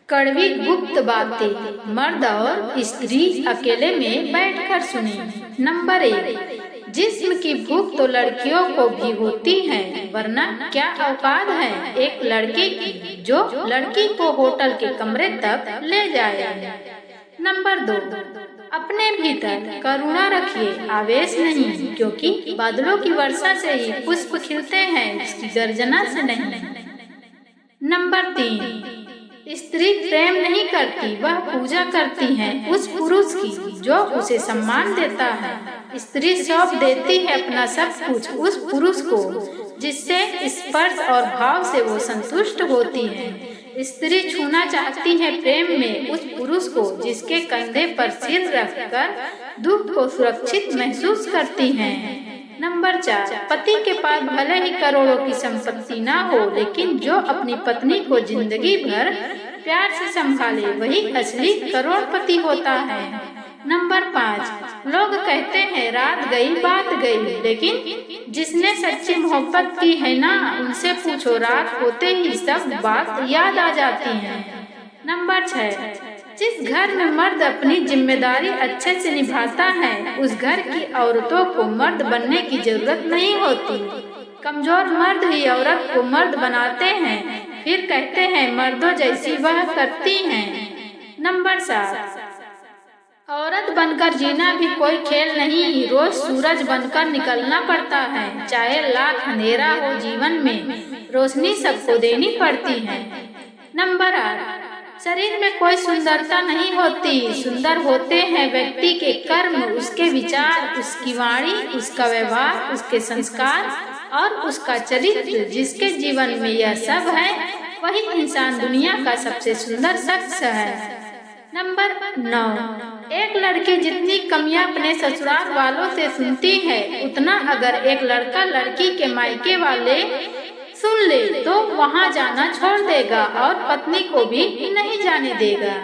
कड़वी गुप्त बातें मर्द और स्त्री अकेले में बैठकर सुने। नंबर 1, जिस्म की भूख तो लड़कियों को भी होती है, वरना क्या औकात है एक लड़के की जो लड़की को होटल के कमरे तक ले जाए। नंबर 2, अपने भीतर करुणा रखिए, आवेश नहीं, क्योंकि बादलों की वर्षा से ही पुष्प खिलते हैं, उसकी गर्जना से नहीं। नंबर 3, स्त्री प्रेम नहीं करती, वह पूजा करती है उस पुरुष की जो उसे सम्मान देता है। स्त्री सौंप देती है अपना सब कुछ उस पुरुष को जिससे स्पर्श और भाव से वो संतुष्ट होती है। स्त्री छूना चाहती है प्रेम में उस पुरुष को जिसके कंधे पर सिर रखकर दुख को सुरक्षित महसूस करती है। नंबर 4, पति के पास भले ही करोड़ों की संपत्ति ना हो, लेकिन जो अपनी पत्नी को जिंदगी भर प्यार से संभाले वही असली करोड़पति होता है। नंबर 5, लोग कहते हैं रात गई बात गई, लेकिन जिसने सच्ची मोहब्बत की है ना, उनसे पूछो रात होते ही सब बात याद आ जाती है। नंबर 6, जिस घर में मर्द अपनी जिम्मेदारी अच्छे से निभाता है उस घर की औरतों को मर्द बनने की जरूरत नहीं होती। कमजोर मर्द ही औरत को मर्द बनाते हैं, फिर कहते हैं मर्दों जैसी वह करती हैं। नंबर 7, औरत बनकर जीना भी कोई खेल नहीं, रोज सूरज बनकर निकलना पड़ता है, चाहे लाख अंधेरा हो जीवन में रोशनी सबको देनी पड़ती है। नंबर 8, शरीर में कोई सुंदरता नहीं होती, सुंदर होते हैं व्यक्ति के कर्म, उसके विचार, उसकी वाणी, उसका व्यवहार, उसके संस्कार और उसका चरित्र। जिसके जीवन में यह सब है वही इंसान दुनिया का सबसे सुंदर शख्स है। नंबर 9, एक लड़की जितनी कमियां अपने ससुराल वालों से सुनती है उतना अगर एक लड़का लड़की के मायके वाले सुन ले तो वहाँ जाना छोड़ देगा और पत्नी को भी नहीं जाने देगा।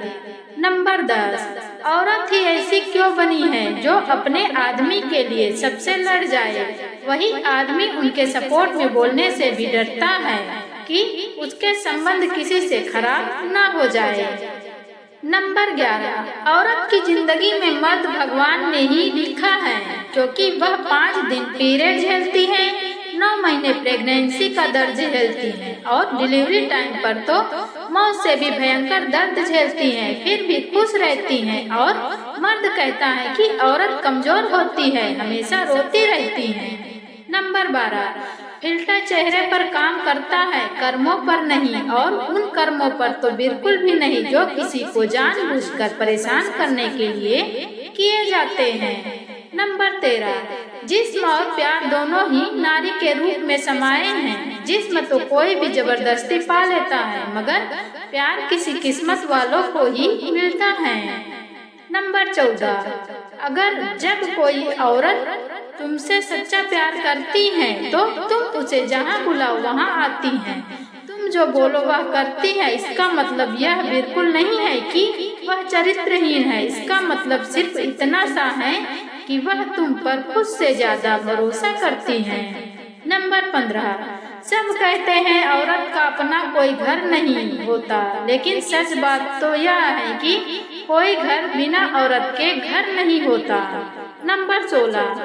नंबर 10, औरत ही ऐसी क्यों बनी है जो अपने आदमी के लिए सबसे लड़ जाए, वही आदमी उनके सपोर्ट में बोलने से भी डरता है कि उसके संबंध किसी से खराब ना हो जाए। नंबर 11, औरत की जिंदगी में मर्द भगवान ने ही लिखा है, क्योंकि वह 5 दिन पीरियड झेलती है, 9 महीने प्रेगनेंसी का दर्द झेलती हैं और डिलीवरी टाइम पर तो मौत से भी भयंकर दर्द झेलती हैं, फिर भी खुश रहती हैं। और मर्द कहता है कि औरत कमजोर होती है, हमेशा रोती रहती है। नंबर 12, फिल्टर चेहरे पर काम करता है, कर्मों पर नहीं, और उन कर्मों पर तो बिल्कुल भी नहीं जो किसी को जानबूझकर परेशान करने के लिए किए जाते हैं। नंबर 13, जिस्म और प्यार दोनों ही नारी के रूप में समाये हैं। जिस्म तो कोई भी जबरदस्ती पा लेता है, मगर प्यार किसी किस्मत वालों को ही मिलता है। नंबर 14, अगर जब कोई औरत तुमसे सच्चा प्यार करती है तो तुम उसे जहाँ बुलाओ वहाँ आती हैं। तुम जो बोलो वह करती है, इसका मतलब यह बिल्कुल नहीं है कि वह चरित्रहीन है, इसका मतलब सिर्फ इतना सा है कि वह तुम पर खुद से ज्यादा भरोसा करती हैं। नंबर 15, सब कहते हैं औरत का अपना कोई घर नहीं होता, लेकिन सच बात तो यह है कि कोई घर बिना औरत के घर नहीं होता। नंबर 16,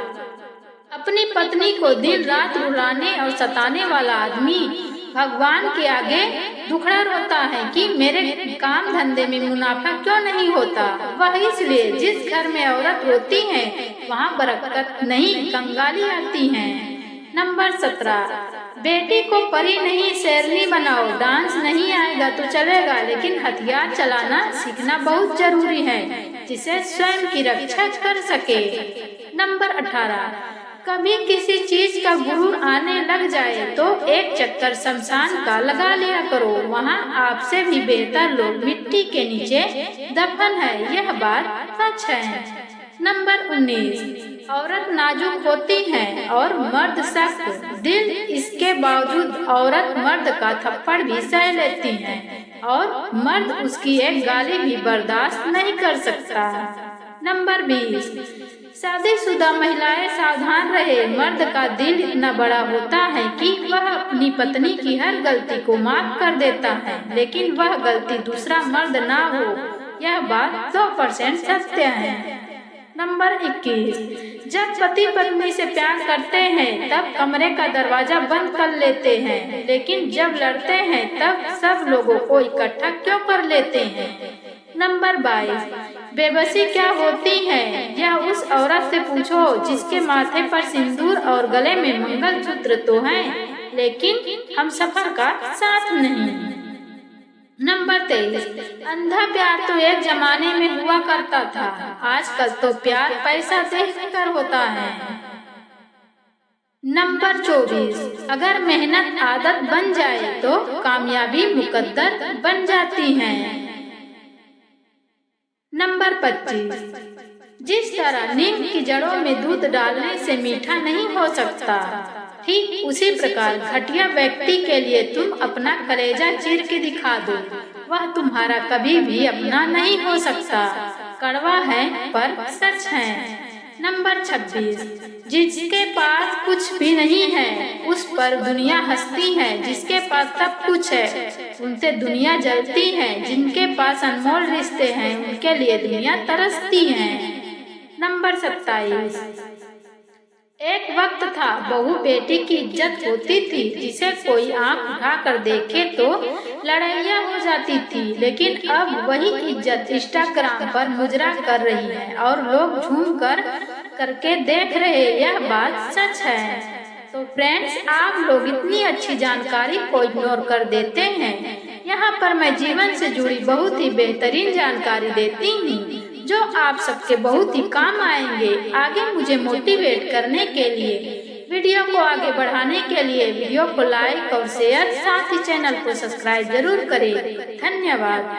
अपनी पत्नी को दिन रात रुलाने और सताने वाला आदमी भगवान के आगे दुखड़ा रोता है कि मेरे काम धंधे में मुनाफा क्यों नहीं होता। वह इसलिए जिस घर में औरत रोती है वहाँ बरकत नहीं, कंगाली आती है। नंबर 17, बेटी को परी नहीं शेरनी बनाओ, डांस नहीं आएगा तो चलेगा, लेकिन हथियार चलाना सीखना बहुत जरूरी है जिसे स्वयं की रक्षा कर सके। नंबर 18, कभी किसी चीज का गुरूर आने लग जाए तो एक चक्कर शमशान का लगा लिया करो, वहाँ आपसे भी बेहतर लोग मिट्टी के नीचे दफन है, यह बात सच है। नंबर 19, औरत नाजुक होती है और मर्द सख्त दिल, इसके बावजूद औरत मर्द का थप्पड़ भी सह लेती है और मर्द उसकी एक गाली भी बर्दाश्त नहीं कर सकता। नंबर 20, शादीशुदा महिलाएं सावधान रहे, मर्द का दिल इतना बड़ा होता है कि वह अपनी पत्नी की हर गलती को माफ कर देता है, लेकिन वह गलती दूसरा मर्द ना हो, यह बात 100% सत्य है। नंबर 21, जब पति पत्नी से प्यार करते हैं तब कमरे का दरवाजा बंद कर लेते हैं, लेकिन जब लड़ते हैं तब सब लोगों को इकट्ठा क्यों कर लेते हैं। नंबर 22, बेबसी क्या होती है, यह उस औरत से पूछो जिसके माथे पर सिंदूर और गले में मंगलसूत्र तो है, लेकिन हम सफर का साथ नहीं। नंबर 23, अंधा प्यार तो एक जमाने में हुआ करता था, आजकल तो प्यार पैसा देखकर होता है। नंबर 24, अगर मेहनत आदत बन जाए तो कामयाबी मुकद्दर बन जाती है। नंबर 25, जिस तरह नीम की जड़ों में दूध डालने से मीठा नहीं हो सकता, ठीक उसी प्रकार घटिया व्यक्ति के लिए तुम अपना कलेजा चीर के दिखा दो, वह तुम्हारा कभी भी अपना नहीं हो सकता। कड़वा है पर सच है। नंबर 26, जिसके पास कुछ भी नहीं है उस पर दुनिया हंसती है, जिसके पास सब कुछ है उनसे दुनिया जलती है, जिनके पास अनमोल रिश्ते हैं उनके लिए दुनिया तरसती है। नंबर 27, एक वक्त था बहू बेटी की इज्जत होती थी, जिसे कोई आंख उठाकर देखे तो लड़ाइयाँ हो जाती थी, लेकिन अब वही इज्जत इंस्टाग्राम पर मुजरा कर रही है और लोग झूम कर करके देख रहे, यह बात सच है। तो फ्रेंड्स, आप लोग इतनी अच्छी जानकारी को इग्नोर कर देते हैं। यहाँ पर मैं जीवन से जुड़ी बहुत ही बेहतरीन जानकारी देती हूँ जो आप सबके बहुत ही काम आएंगे आगे मुझे मोटिवेट करने के लिए। वीडियो को आगे बढ़ाने के लिए वीडियो को लाइक और शेयर, साथ ही चैनल को सब्सक्राइब जरूर करें। धन्यवाद।